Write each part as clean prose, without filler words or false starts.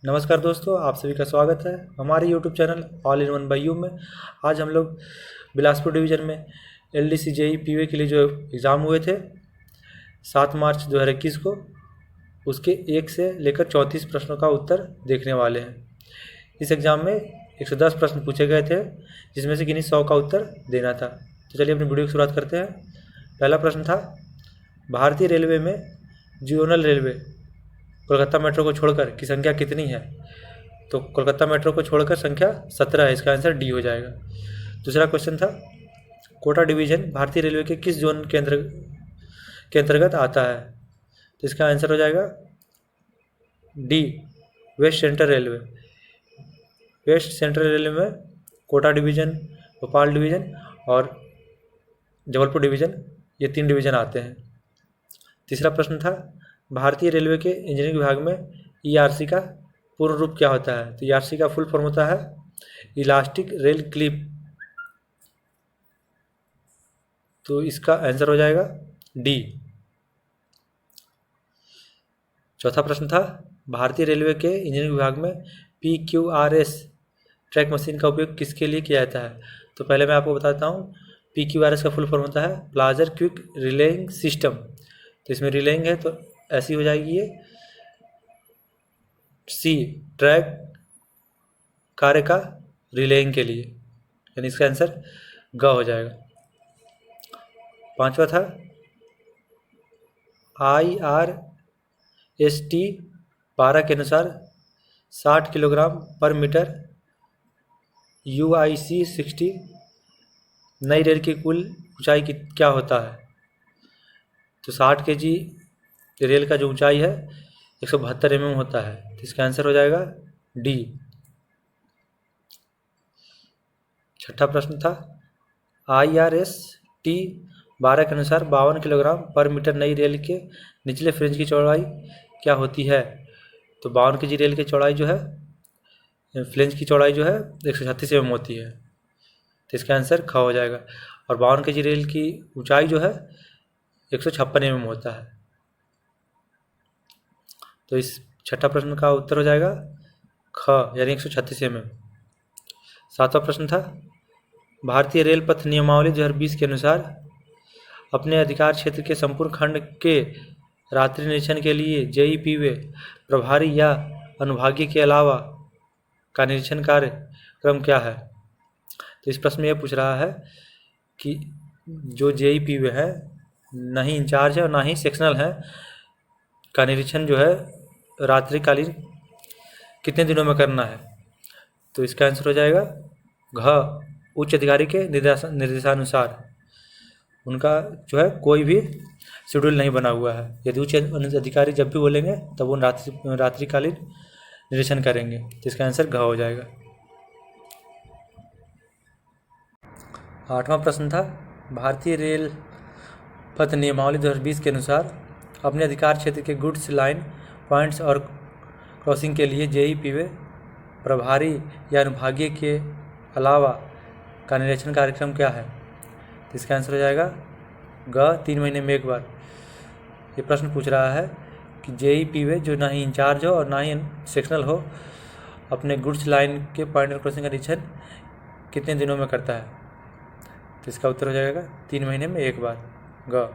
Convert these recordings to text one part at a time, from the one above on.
नमस्कार दोस्तों, आप सभी का स्वागत है हमारे YouTube channel all in one by you में। आज हम लोग बिलासपुर डिवीज़न में LDC JEE PV के लिए जो एग्ज़ाम हुए थे 7 मार्च 2021 को, उसके 1 से लेकर 34 प्रश्नों का उत्तर देखने वाले हैं। इस एग्ज़ाम में 110 प्रश्न पूछे गए थे, जिसमें से किन्हीं 100 का उत्तर देना था। तो चलिए अपनी वीडियो की शुरुआत करते हैं। पहला प्रश्न था, भारतीय रेलवे में जोनल रेलवे कोलकाता मेट्रो को छोड़कर की संख्या कितनी है? तो कोलकाता मेट्रो को छोड़कर संख्या 17 है, इसका आंसर डी हो जाएगा। दूसरा क्वेश्चन था, कोटा डिवीज़न भारतीय रेलवे के किस जोन के अंतर्गत आता है? तो इसका आंसर हो जाएगा D, West Central Railway. West Central Railway में कोटा डिवीज़न, भोपाल डिवीज़न और जबलपुर डिवीज़न, ये 3 डिवीज़न आते हैं। तीसरा प्रश्न था, भारतीय रेलवे के इंजीनियरिंग विभाग में ERC का पूर्ण रूप क्या होता है? तो ERC का फुल फॉर्म होता है इलास्टिक रेल क्लिप। तो इसका आंसर हो जाएगा डी। चौथा प्रश्न था, भारतीय रेलवे के इंजीनियरिंग विभाग में PQRS ट्रैक मशीन का उपयोग किसके लिए किया जाता है? तो पहले मैं आपको बताता हूँ, PQRS का फुल फॉर्म होता है प्लाजर क्विक रिलेइंग सिस्टम। तो इसमें रिलेइंग है तो ऐसी हो जाएगी ये सी, ट्रैक कार्य का रिलेइंग के लिए, यानी इसका आंसर ग हो जाएगा। पांचवा था, IRST 12 के अनुसार 60 किलोग्राम पर मीटर UIC 60 नई रेल की कुल ऊंचाई क्या होता है? तो 60 kg रेल का जो ऊंचाई है 172 mm होता है, तो इसका आंसर हो जाएगा डी। छठा प्रश्न था, IRST 12 के अनुसार 52 किलोग्राम पर मीटर नई रेल के निचले फ्रेंच की चौड़ाई क्या होती है? तो 52 kg रेल की चौड़ाई जो है, फ्लेंज की चौड़ाई जो है 136 mm होती है, तो इसका आंसर ख हो जाएगा। और 52 kg रेल की ऊंचाई जो है 156 mm होता है, तो इस छठा प्रश्न का उत्तर हो जाएगा ख, यानी 136 mm। सातवां प्रश्न था, भारतीय रेल पथ नियमावली 2020 के अनुसार अपने अधिकार क्षेत्र के संपूर्ण खंड के रात्रि निरीक्षण के लिए JEE PV प्रभारी या अनुभागीय के अलावा का निरीक्षण कार्यक्रम क्या है? तो इस प्रश्न में यह पूछ रहा है कि जो JEE PV है, ना ही इंचार्ज है और ना ही सेक्शनल है, का निरीक्षण जो है रात्रिकालीन कितने दिनों में करना है? तो इसका आंसर हो जाएगा घ, उच्च अधिकारी के निर्देशानुसार। उनका जो है कोई भी शेड्यूल नहीं बना हुआ है, यदि उच्च अधिकारी जब भी बोलेंगे तब वो रात्रिकालीन निरीक्षण करेंगे, तो इसका आंसर घ हो जाएगा। आठवां प्रश्न था, भारतीय रेल पथ नियमावली 2020 के अनुसार अपने अधिकार क्षेत्र के गुड्स लाइन पॉइंट्स और क्रॉसिंग के लिए JEE PV प्रभारी या अनुभागीय के अलावा का निरीक्षण कार्यक्रम क्या है? तो इसका आंसर हो जाएगा ग, 3 महीने में एक बार। ये प्रश्न पूछ रहा है कि JEE PV जो ना ही इंचार्ज हो और ना ही सेक्शनल हो, अपने गुड्स लाइन के पॉइंट और क्रॉसिंग का निरीक्षण कितने दिनों में करता है? तो इसका उत्तर हो जाएगा 3 महीने में एक बार, ग।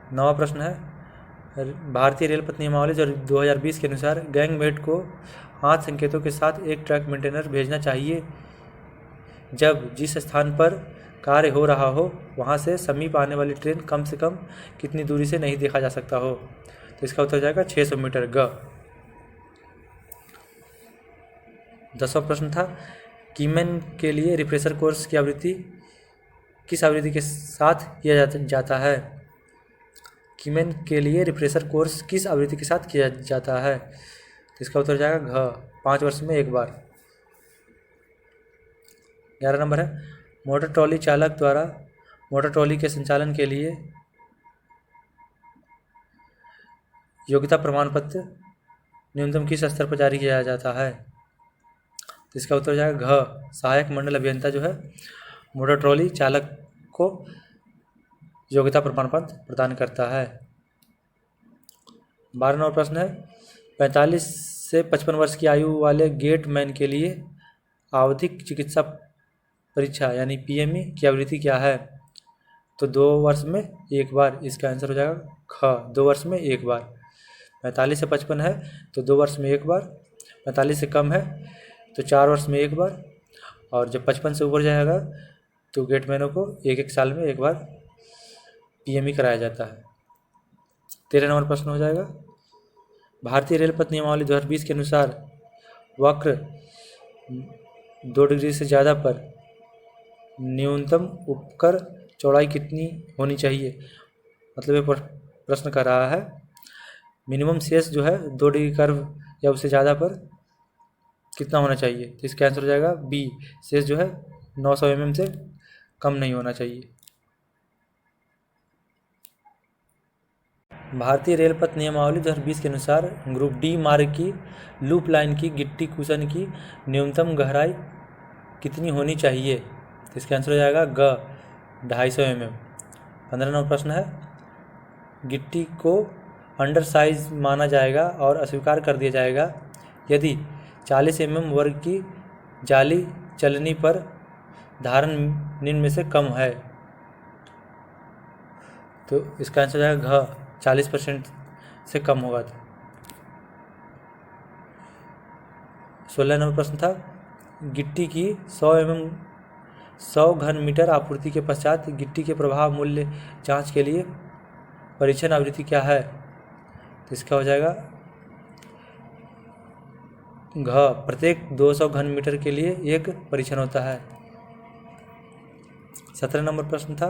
नवा प्रश्न है, भारतीय रेल पथ नियमावली 2020 के अनुसार गैंगमेट को 8 संकेतों के साथ एक ट्रैक मेंटेनर भेजना चाहिए जब जिस स्थान पर कार्य हो रहा हो वहां से समीप आने वाली ट्रेन कम से कम कितनी दूरी से नहीं देखा जा सकता हो? तो इसका उत्तर हो जाएगा 600 मीटर, ग। 10वां प्रश्न था, कीमैन के लिए रिफ्रेशर कोर्स की आवृत्ति किस आवृत्ति के साथ किया जाता है? कीमैन के लिए रिफ्रेशर कोर्स किस आवृत्ति के साथ किया जाता है? तो इसका उत्तर हो जाएगा घ, 5 वर्ष में एक बार। 11 नंबर है, मोटर ट्रॉली चालक द्वारा मोटर ट्रॉली के संचालन के लिए योग्यता प्रमाण पत्र न्यूनतम किस स्तर पर जारी किया जाता है? तो इसका उत्तर हो जाएगा घ, सहायक मंडल अभियंता जो है मोटर ट्रॉली चालक को योग्यता प्रमाण पत्र प्रदान करता है। 12वां प्रश्न है, 45 से 55 वर्ष की आयु वाले गेटमैन के लिए आवधिक चिकित्सा परीक्षा यानी पीएमई की आवृत्ति क्या है? तो 2 वर्ष में एक बार, इसका आंसर हो जाएगा ख, 2 वर्ष में एक बार। 45 से 55 है तो 2 वर्ष में एक बार, 45 से कम है तो 4 वर्ष में एक बार, और जब 55 से ऊपर जाएगा तो गेटमैनों को एक एक साल में एक बार पीएमई कराया जाता है। 13 नंबर प्रश्न हो जाएगा, भारतीय रेल पथ नियमावली 2020 के अनुसार वक्र 2 डिग्री से ज़्यादा पर न्यूनतम उपकर चौड़ाई कितनी होनी चाहिए? मतलब ये प्रश्न कर रहा है मिनिमम शेष जो है 2 डिग्री कर्व या उससे ज़्यादा पर कितना होना चाहिए? तो इसका आंसर हो जाएगा बी, शेष जो है 900 mm से कम नहीं होना चाहिए। भारतीय रेल पथ नियमावली 2020 के अनुसार ग्रुप डी मार्ग की लूप लाइन की गिट्टी कुशन की न्यूनतम गहराई कितनी होनी चाहिए? तो इसका आंसर हो जाएगा ग, 250 mm। 15 नंबर प्रश्न है, गिट्टी को अंडर साइज माना जाएगा और अस्वीकार कर दिया जाएगा यदि 40 mm वर्ग की जाली चलनी पर धारण निम्न में से कम है? तो इसका आंसर हो जाएगा घ, 40% से कम होगा। 16 नंबर प्रश्न था, गिट्टी की 100 घन मीटर आपूर्ति के पश्चात गिट्टी के प्रभाव मूल्य जांच के लिए परीक्षण आवृत्ति क्या है? तो इसका हो जाएगा घ, प्रत्येक 200 घन मीटर के लिए एक परीक्षण होता है। 17 नंबर प्रश्न था,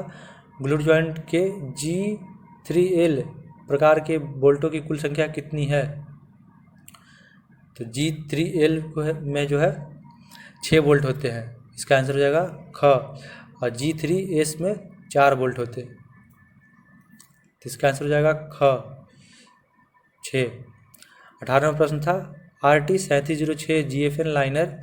ग्लूट जॉइंट के G3L प्रकार के बोल्टों की कुल संख्या कितनी है? तो G3L में जो है 6 बोल्ट होते हैं, इसका आंसर हो जाएगा ख, और G3S में 4 बोल्ट होते हैं, तो इसका आंसर हो जाएगा ख, 6। 18वां प्रश्न था, RT 3706 GFN liner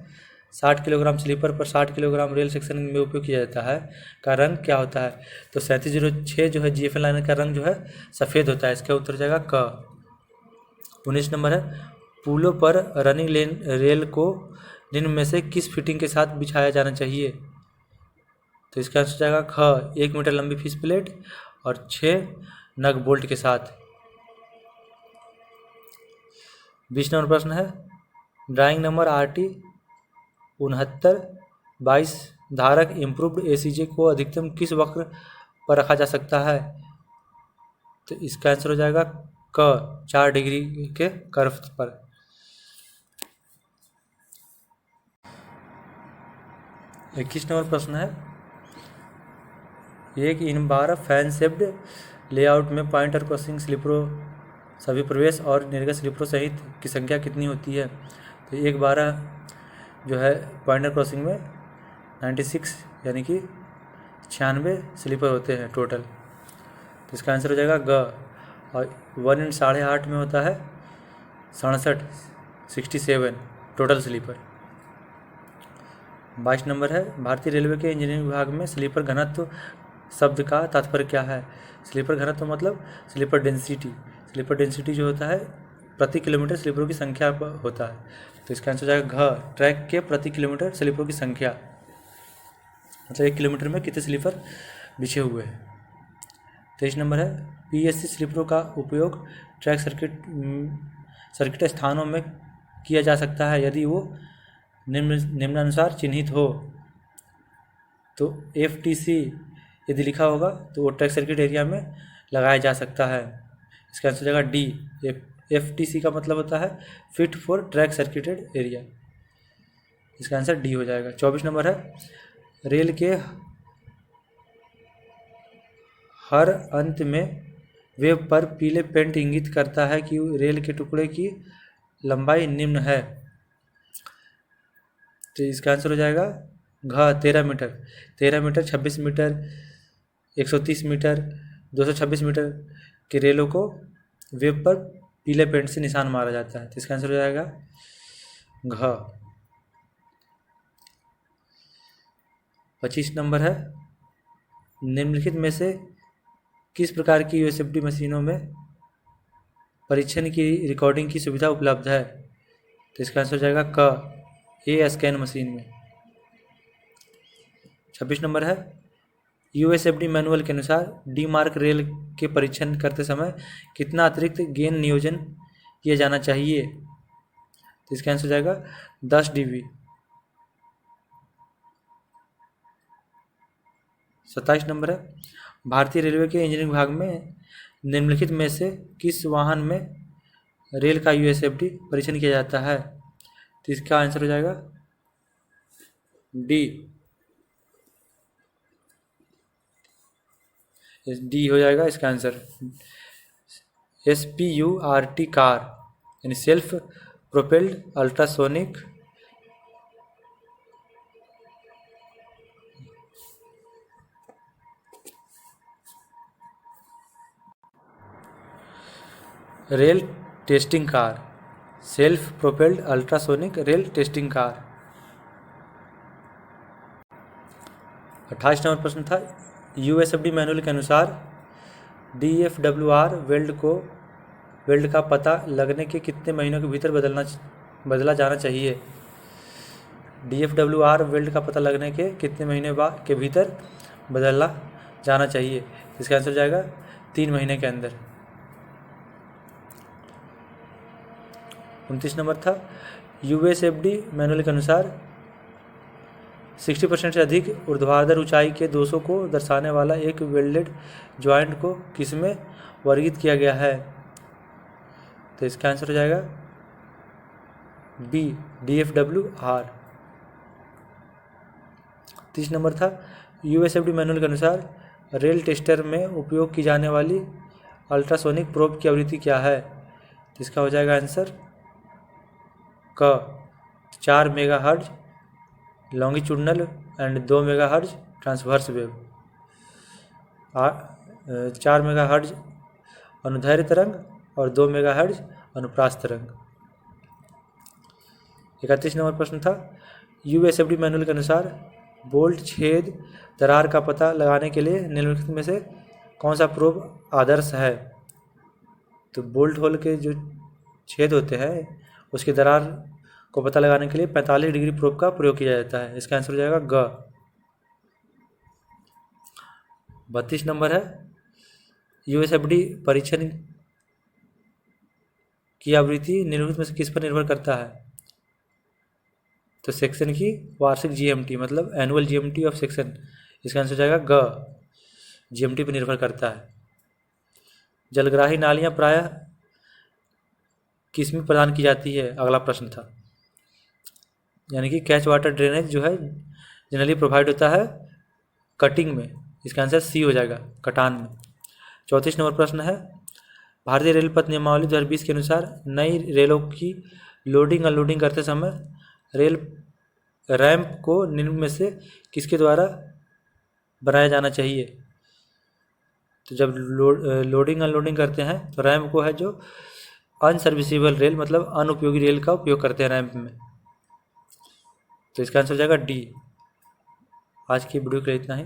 60 kilogram sleeper पर 60 किलोग्राम रेल सेक्शन में उपयोग किया जाता है का रंग क्या होता है? तो 3706 जो है GFN लाइनर का रंग जो है सफ़ेद होता है, इसका उत्तर हो जाएगा क। 19 नंबर है, पुलों पर रनिंग लेन रेल को निम्न में से किस फिटिंग के साथ बिछाया जाना चाहिए? तो इसका आंसर हो जाएगा ख, 1 मीटर लंबी फिश प्लेट और 6 नग बोल्ट के साथ। 20 नंबर प्रश्न है, ड्राइंग नंबर RT 6922 धारक इम्प्रूव्ड ACJ को अधिकतम किस वक्र पर रखा जा सकता है? तो इसका आंसर हो जाएगा क, 4 डिग्री के कर्व पर। 21 नंबर प्रश्न है, एक इन 12 फैन शेप्ड लेआउट में पॉइंटर क्रॉसिंग स्लीपरों सभी प्रवेश और निर्गत स्लीपरों सहित की संख्या कितनी होती है? तो 1/12 जो है पॉइंटर क्रॉसिंग में 96 यानी कि 96 स्लीपर होते हैं टोटल, तो इसका आंसर हो जाएगा ग, और 1 इन 8.5 में होता है 67 टोटल स्लीपर। 22 नंबर है, भारतीय रेलवे के इंजीनियरिंग विभाग में स्लीपर घनत्व शब्द का तात्पर्य क्या है? स्लीपर घनत्व मतलब स्लीपर डेंसिटी, स्लीपर डेंसिटी जो होता है प्रति किलोमीटर स्लीपरों की संख्या होता है, तो इसका आंसर हो जाएगा घ, ट्रैक के प्रति किलोमीटर स्लीपरों की संख्या, मतलब 1 किलोमीटर में कितने स्लीपर बिछे हुए हैं। 23 नंबर है, PSC स्लीपरों का उपयोग ट्रैक सर्किट स्थानों में किया जा सकता है यदि वो निम्नानुसार चिन्हित हो। तो FTC यदि लिखा होगा तो वो ट्रैक सर्किट एरिया में लगाया जा सकता है, इसका आंसर हो जाएगा डी। FTC का मतलब होता है fit for track circuited area, इसका आंसर डी हो जाएगा। 24 नंबर है, रेल के हर अंत में वेब पर पीले पेंट इंगित करता है कि रेल के टुकड़े की लंबाई निम्न है, तो इसका आंसर हो जाएगा घ, 13 मीटर, 26 मीटर, 130 मीटर, 226 मीटर के रेलों को वेब पर पीले पेंट से निशान मारा जाता है, तो इसका आंसर हो जाएगा घ। 25 नंबर है, निम्नलिखित में से किस प्रकार की USFD मशीनों में परीक्षण की रिकॉर्डिंग की सुविधा उपलब्ध है? तो इसका आंसर हो जाएगा क, ए स्कैन मशीन में। 26 नंबर है, यूएसएफडी मैनुअल के अनुसार डी मार्क रेल के परीक्षण करते समय कितना अतिरिक्त गेन नियोजन किया जाना चाहिए? तो इसका आंसर हो जाएगा 10 dB। 27 नंबर है, भारतीय रेलवे के इंजीनियरिंग विभाग में निम्नलिखित में से किस वाहन में रेल का यूएसएफडी परीक्षण किया जाता है? तो इसका आंसर हो जाएगा डी हो जाएगा इसका आंसर। SPURT कार यानी self propelled ultrasonic rail testing car, self propelled ultrasonic rail testing car. 28 number प्रश्न था, यूएसएफडी मैनुअल के अनुसार DFWR वेल्ड का पता लगने के कितने महीनों के भीतर बदला जाना चाहिए? DFWR वेल्ड का पता लगने के कितने महीने के भीतर बदला जाना चाहिए? इसका आंसर हो जाएगा 3 महीने के अंदर। 29 नंबर था, यूएसएफडी मैनुअल के अनुसार 60% से अधिक ऊर्ध्वाधर ऊंचाई के दोषों को दर्शाने वाला एक वेल्डेड ज्वाइंट को किसमें वर्गीकृत किया गया है? तो इसका आंसर हो जाएगा बी, DFWR। 30 नंबर था, यूएसएफडी मैनुअल के अनुसार रेल टेस्टर में उपयोग की जाने वाली अल्ट्रासोनिक प्रोब की आवृत्ति क्या है? तो इसका हो जाएगा आंसर क, 4 megahertz longitudinal and 2 megahertz transverse wave. 4 megahertz अनुदैर्ध्य तरंग और 2 मेगाहर्ट्ज अनुप्रास्थ तरंग। 31 नंबर प्रश्न था, यूएसएफडी मैनुअल के अनुसार बोल्ट छेद दरार का पता लगाने के लिए निम्नलिखित में से कौन सा प्रोब आदर्श है? तो बोल्ट होल के जो छेद होते हैं उसकी दरार को पता लगाने के लिए 45 डिग्री प्रोब का प्रयोग किया जाता है। इसका आंसर हो जाएगा ग। 32 नंबर है, यूएसएफडी परीक्षण की आवृत्ति निम्नलिखित में से किस पर निर्भर करता है? तो सेक्शन की वार्षिक जीएमटी मतलब एनुअल जीएमटी ऑफ सेक्शन। इसका आंसर हो जाएगा ग, जीएमटी पर निर्भर करता है। जलग्राही नालियाँ प्रायः किसमें प्रदान की जाती है? अगला प्रश्न था, यानी कि कैच वाटर ड्रेनेज जो है जनरली प्रोवाइड होता है कटिंग में। इसका आंसर सी हो जाएगा, कटान में। 34 नंबर प्रश्न है, भारतीय रेल पथ नियमावली 2020 के अनुसार नई रेलों की लोडिंग अनलोडिंग करते समय रेल रैंप को निम्न में से किसके द्वारा बनाया जाना चाहिए? तो जब लोडिंग अनलोडिंग करते हैं तो रैंप को है जो अनसर्विसेबल रेल मतलब अनुपयोगी रेल का उपयोग करते हैं रैंप में। तो इसका आंसर हो जाएगा डी। आज की वीडियो के लिए इतना ही।